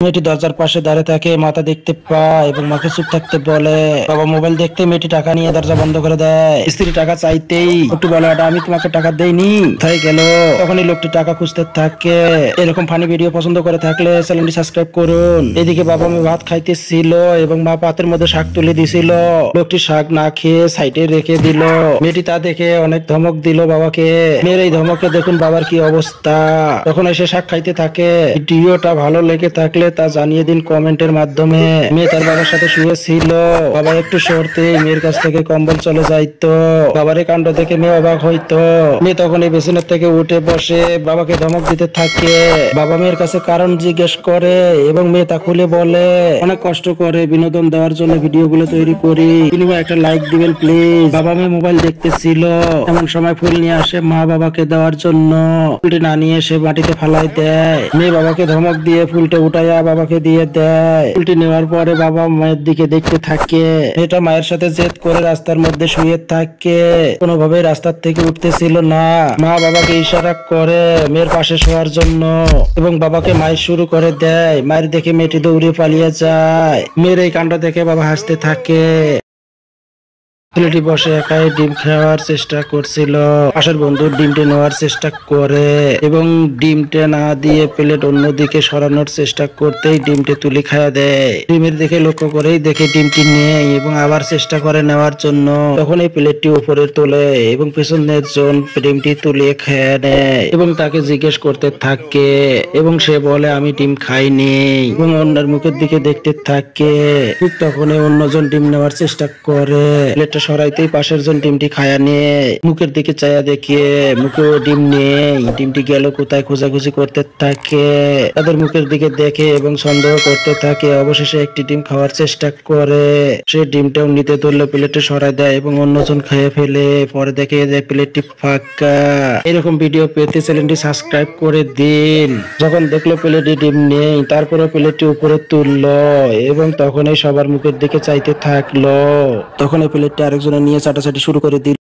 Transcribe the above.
মেয়েটি দরজার পাশে দাঁড়িয়ে থাকে, মাথা দেখতে পায় এবং মাকে চুপ থাকতে বলে। বাবা মোবাইল দেখতে মেয়েটি টাকা নিয়ে দরজা বন্ধ করে দেয়। স্ত্রী টাকা চাইতেই লোকটি বলে, এটা আমি তোমাকে টাকা দেইনি, কোথায় গেল? তখনই লোকটি টাকা খুঁজতে থাকে। এরকম ফানি ভিডিও পছন্দ করে থাকলে চ্যানেলটি সাবস্ক্রাইব করুন। এদিকে বাবা মেয়ে ভাত খাইতেছিল এবং মা পাতের মধ্যে শাক তুলে দিছিল। লোকটি শাক না খেয়ে সাইডে রেখে দিল। মেয়েটি তা দেখে অনেক ধমক দিল বাবাকে। মেয়ের এই ধমকে দেখুন বাবার কি অবস্থা। তখন এসে শাক খাইতে থাকে। ভিডিওটা ভালো লেগে থাকলে তা জানিয়ে দিন কমেন্টের মাধ্যমে। মেয়ে তার বাবার সাথে শুয়েছিল। বাবা একটু সরতেই মেয়ের কাছ থেকে কম্বল চলে যাইতো। বাবার এই কাণ্ড দেখে মেয়ে অবাক হইতো। মেয়ে তখন এই বিছানার থেকে উঠে বসে বাবাকে ধমক দিতে থাকে। বাবা মেয়ের কাছে কারণ জিজ্ঞেস করে এবং মেয়ে তা খুলে বলে, অনেক কষ্ট করে বিনোদন দেওয়ার জন্য ভিডিওগুলো তৈরি করি, বিনিময়ে একটা লাইক দিবেন প্লিজ। বাবা মেয়ে মোবাইল দেখতেছিল, এমন সময় ফুল নিয়ে আসে মা বাবাকে দেওয়ার জন্য। ফুলটি না নিয়ে এসে মাটিতে ফালাই দেয়। মেয়ে বাবাকে ধমক দিয়ে ফুলটা উঠাইয়া বাবাকে দিয়ে দেয়। ফুলটি নেওয়ার পরে বাবা মায়ের দিকে দেখতে থাকে। মেয়েটা মায়ের সাথে জেদ করে রাস্তার মধ্যে শুয়ে থাকে, কোনোভাবে রাস্তার থেকে উঠতেছিল না। মা বাবাকে ইশারা করে মেয়ের পাশে শোয়ার জন্য এবং বাবাকে মায়ের শুরু করে দেয়। মায়ের দেখে মেয়েটি দৌড়ে পালিয়ে যায়। মেয়ের এই কাণ্ড দেখে বাবা হাসতে থাকে। ছেলেটি বসে একাই ডিম খাওয়ার চেষ্টা করছিল। পাশের বন্ধুর ডিমটি নেওয়ার চেষ্টা করে এবং ডিমটা না দিয়ে প্লেট অন্যদিকে সরানোর চেষ্টা করতেই ডিমটি তুলে খাওয়া দেয়। ডিমের দিকে লক্ষ্য করেই দেখে ডিমটি নেয় এবং আবার চেষ্টা করে নেওয়ার জন্য। তখন এই প্লেটটি উপরে তোলে এবং পেছনের জন ডিমটি তুলে খেয়ে নেয় এবং তাকে জিজ্ঞেস করতে থাকে এবং সে বলে, আমি ডিম খাইনি, এবং অন্যের মুখের দিকে দেখতে থাকে। ঠিক তখনই অন্যজন ডিম নেওয়ার চেষ্টা করে। প্লেটটা সরাইতেই পাশের জন ডিমটি খায়া নিয়ে মুখের দিকে চায়া দেখে মুখেও ডিম নেই। ডিমটি গেল কোথায় খোঁজাখুঁজি করতে থাকে। তাদের মুখের দিকে দেখে এবং সন্দেহ করতে থাকে। অবশেষে একটি ডিম খাওয়ার চেষ্টা করে। সে ডিমটাও নিতে ধরলে প্লেটে সরাই দেয় এবং অন্যজন খেয়ে ফেলে। পরে দেখে যে প্লেটটি ফাঁকা। এরকম ভিডিও পেতে চ্যানেলটি সাবস্ক্রাইব করে দিন। যখন দেখলো প্লেটে ডিম নেই, তারপরে প্লেটটি উপরে তুললো এবং তখনই সবার মুখের দিকে চাইতে থাকলো। তখন এই প্লেটটা আরেকজনে নিয়ে চাটাচাটি শুরু করে দিল।